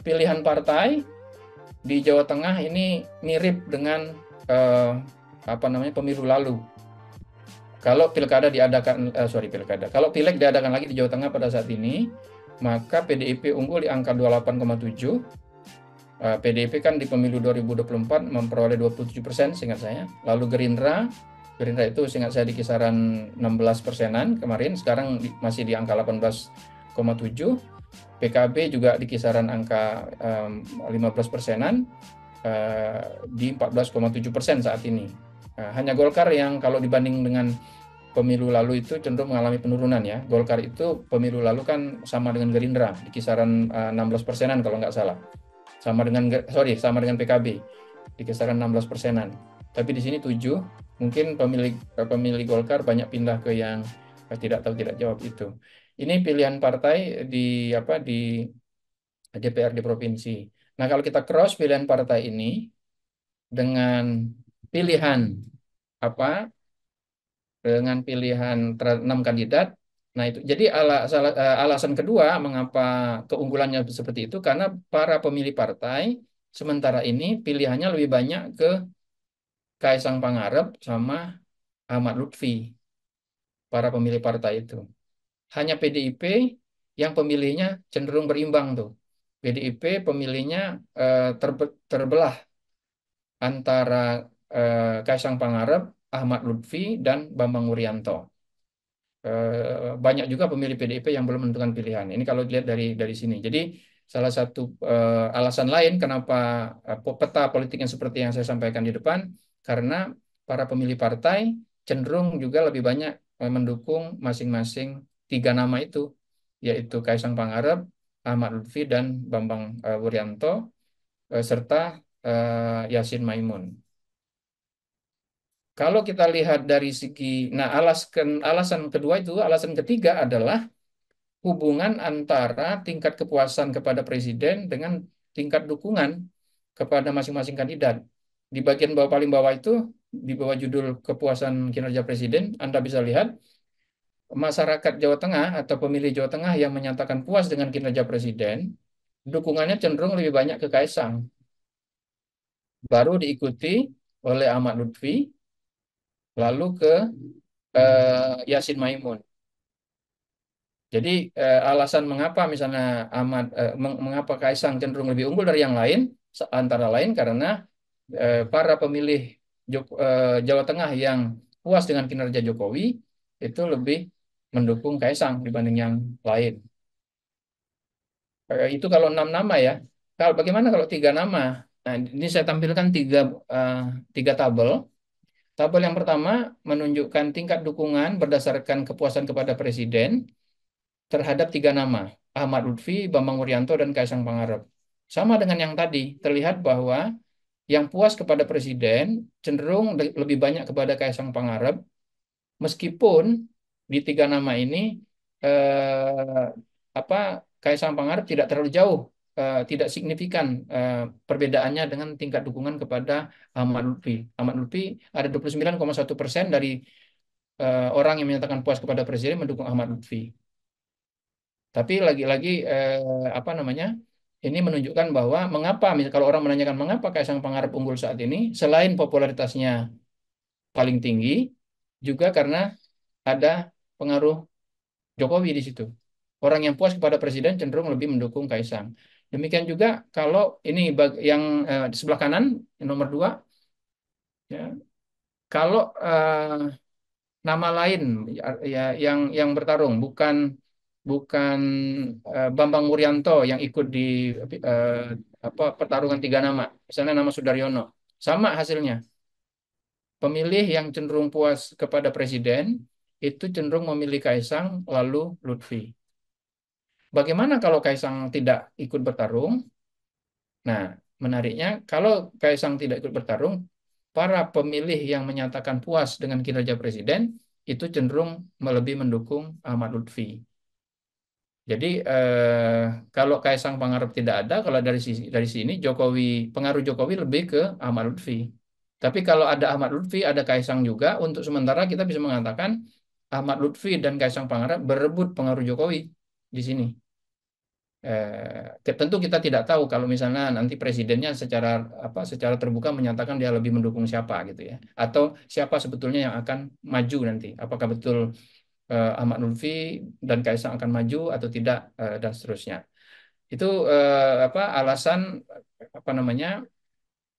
pilihan partai di Jawa Tengah ini mirip dengan pemilu lalu. Kalau pilkada diadakan, pilkada. Kalau pileg diadakan lagi di Jawa Tengah pada saat ini, maka PDIP unggul di angka 28,7. PDIP kan di pemilu 2024 memperoleh 27% seingat saya. Lalu Gerindra itu seingat saya di kisaran 16%-an kemarin, sekarang masih di angka 18,7. PKB juga di kisaran angka 15%-an, di 14,7% saat ini. Hanya Golkar yang kalau dibanding dengan pemilu lalu itu cenderung mengalami penurunan ya. Golkar itu pemilu lalu kan sama dengan Gerindra di kisaran 16%-an kalau nggak salah. Sama dengan PKB di kisaran 16%-an. Tapi di sini 7, mungkin pemilih Golkar banyak pindah ke yang tidak tahu tidak jawab itu. Ini pilihan partai di DPRD provinsi. Nah, kalau kita cross pilihan partai ini dengan pilihan apa dengan pilihan 6 kandidat. Nah, itu jadi alasan kedua mengapa keunggulannya seperti itu karena para pemilih partai sementara ini pilihannya lebih banyak ke Kaisang Pangarep sama Ahmad Lutfi, para pemilih partai itu. Hanya PDIP yang pemilihnya cenderung berimbang tuh. PDIP pemilihnya terbelah antara Kaisang Pangarep, Ahmad Lutfi, dan Bambang Wuryanto. Banyak juga pemilih PDIP yang belum menentukan pilihan. Ini kalau dilihat dari sini. Jadi salah satu alasan lain kenapa peta politik yang seperti yang saya sampaikan di depan, karena para pemilih partai cenderung juga lebih banyak mendukung masing-masing 3 nama itu, yaitu Kaisang Pangarep, Ahmad Lutfi, dan Bambang Wuryanto, serta Yasin Maimun. Kalau kita lihat dari segi, nah alasan ketiga adalah hubungan antara tingkat kepuasan kepada presiden dengan tingkat dukungan kepada masing-masing kandidat. Di bagian bawah paling bawah itu, di bawah judul kepuasan kinerja presiden, Anda bisa lihat masyarakat Jawa Tengah atau pemilih Jawa Tengah yang menyatakan puas dengan kinerja presiden, dukungannya cenderung lebih banyak ke Kaisang. Baru diikuti oleh Ahmad Lutfi, lalu ke Yasin Maimun. Jadi alasan mengapa misalnya mengapa Kaisang cenderung lebih unggul dari yang lain, antara lain karena para pemilih Jawa Tengah yang puas dengan kinerja Jokowi itu lebih mendukung Kaisang dibanding yang lain. Itu kalau 6 nama ya. Kalau bagaimana kalau 3 nama? Nah, ini saya tampilkan eh, tiga tabel. Tabel yang pertama menunjukkan tingkat dukungan berdasarkan kepuasan kepada presiden terhadap 3 nama, Ahmad Lutfi, Bambang Wuryanto, dan Kaisang Pangarep. Sama dengan yang tadi, terlihat bahwa yang puas kepada presiden cenderung lebih banyak kepada Kaisang Pangarep, meskipun di 3 nama ini eh, Kaisang Pangarep tidak terlalu jauh, tidak signifikan perbedaannya dengan tingkat dukungan kepada Ahmad Lutfi. Ahmad Lutfi ada 29,1% dari orang yang menyatakan puas kepada presiden mendukung Ahmad Lutfi. Tapi lagi-lagi ini menunjukkan bahwa mengapa kalau orang menanyakan mengapa Kaisang Pangarep unggul saat ini, selain popularitasnya paling tinggi, juga karena ada pengaruh Jokowi di situ. Orang yang puas kepada presiden cenderung lebih mendukung Kaisang. Demikian juga kalau ini yang di sebelah kanan nomor 2, ya, kalau nama lain ya yang bertarung bukan Bambang Wuryanto yang ikut di eh, pertarungan 3 nama, misalnya nama Sudaryono, sama hasilnya. Pemilih yang cenderung puas kepada presiden itu cenderung memilih Kaisang lalu Lutfi. Bagaimana kalau Kaisang tidak ikut bertarung? Nah, menariknya kalau Kaisang tidak ikut bertarung, para pemilih yang menyatakan puas dengan kinerja presiden itu cenderung lebih mendukung Ahmad Lutfi. Jadi kalau Kaisang Pangarep tidak ada, kalau dari sini pengaruh Jokowi lebih ke Ahmad Lutfi. Tapi kalau ada Ahmad Lutfi, ada Kaisang juga, untuk sementara kita bisa mengatakan Ahmad Lutfi dan Kaisang Pangarep berebut pengaruh Jokowi di sini. Tentu kita tidak tahu kalau misalnya nanti presidennya secara terbuka menyatakan dia lebih mendukung siapa gitu ya, atau siapa sebetulnya yang akan maju nanti, apakah betul Ahmad Lutfi dan Kaisang akan maju atau tidak, dan seterusnya. Itu alasan apa namanya.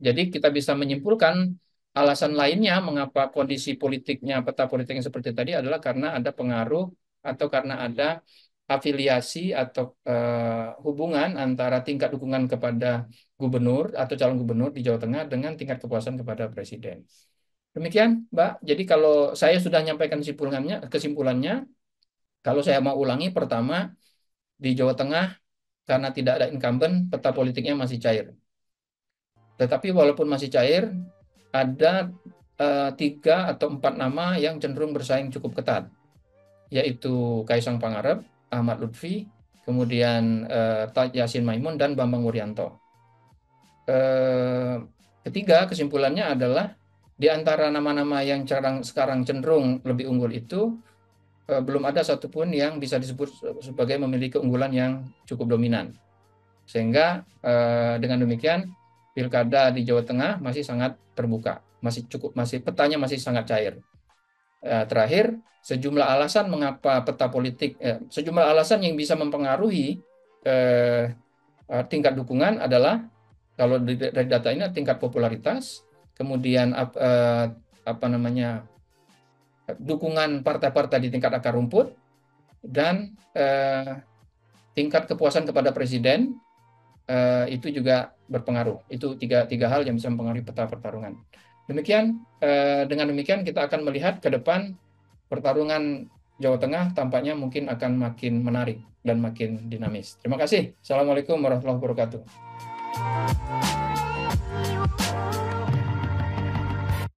Jadi kita bisa menyimpulkan alasan lainnya mengapa kondisi politiknya, peta politiknya seperti tadi adalah karena ada pengaruh atau karena ada afiliasi atau hubungan antara tingkat dukungan kepada gubernur atau calon gubernur di Jawa Tengah dengan tingkat kepuasan kepada presiden. Demikian, Mbak. Jadi kalau saya sudah menyampaikan kesimpulannya, kalau saya mau ulangi, pertama, di Jawa Tengah karena tidak ada incumbent, peta politiknya masih cair. Tetapi walaupun masih cair, ada 3 atau 4 nama yang cenderung bersaing cukup ketat, yaitu Kaisang Pangarep, Ahmad Lutfi, kemudian Taj Yassin Maimun, dan Bambang Wuryanto. Ketiga, kesimpulannya adalah di antara nama-nama yang sekarang cenderung lebih unggul itu, belum ada satupun yang bisa disebut sebagai memiliki keunggulan yang cukup dominan. Sehingga dengan demikian pilkada di Jawa Tengah masih sangat terbuka, petanya masih sangat cair. Terakhir, sejumlah alasan mengapa sejumlah alasan yang bisa mempengaruhi tingkat dukungan adalah, kalau dari data ini, tingkat popularitas, kemudian dukungan partai-partai di tingkat akar rumput, dan tingkat kepuasan kepada presiden. Itu juga berpengaruh. Itu tiga hal yang bisa mempengaruhi peta pertarungan. Dengan demikian kita akan melihat ke depan pertarungan Jawa Tengah tampaknya mungkin akan makin menarik dan makin dinamis. Terima kasih. Assalamualaikum warahmatullahi wabarakatuh.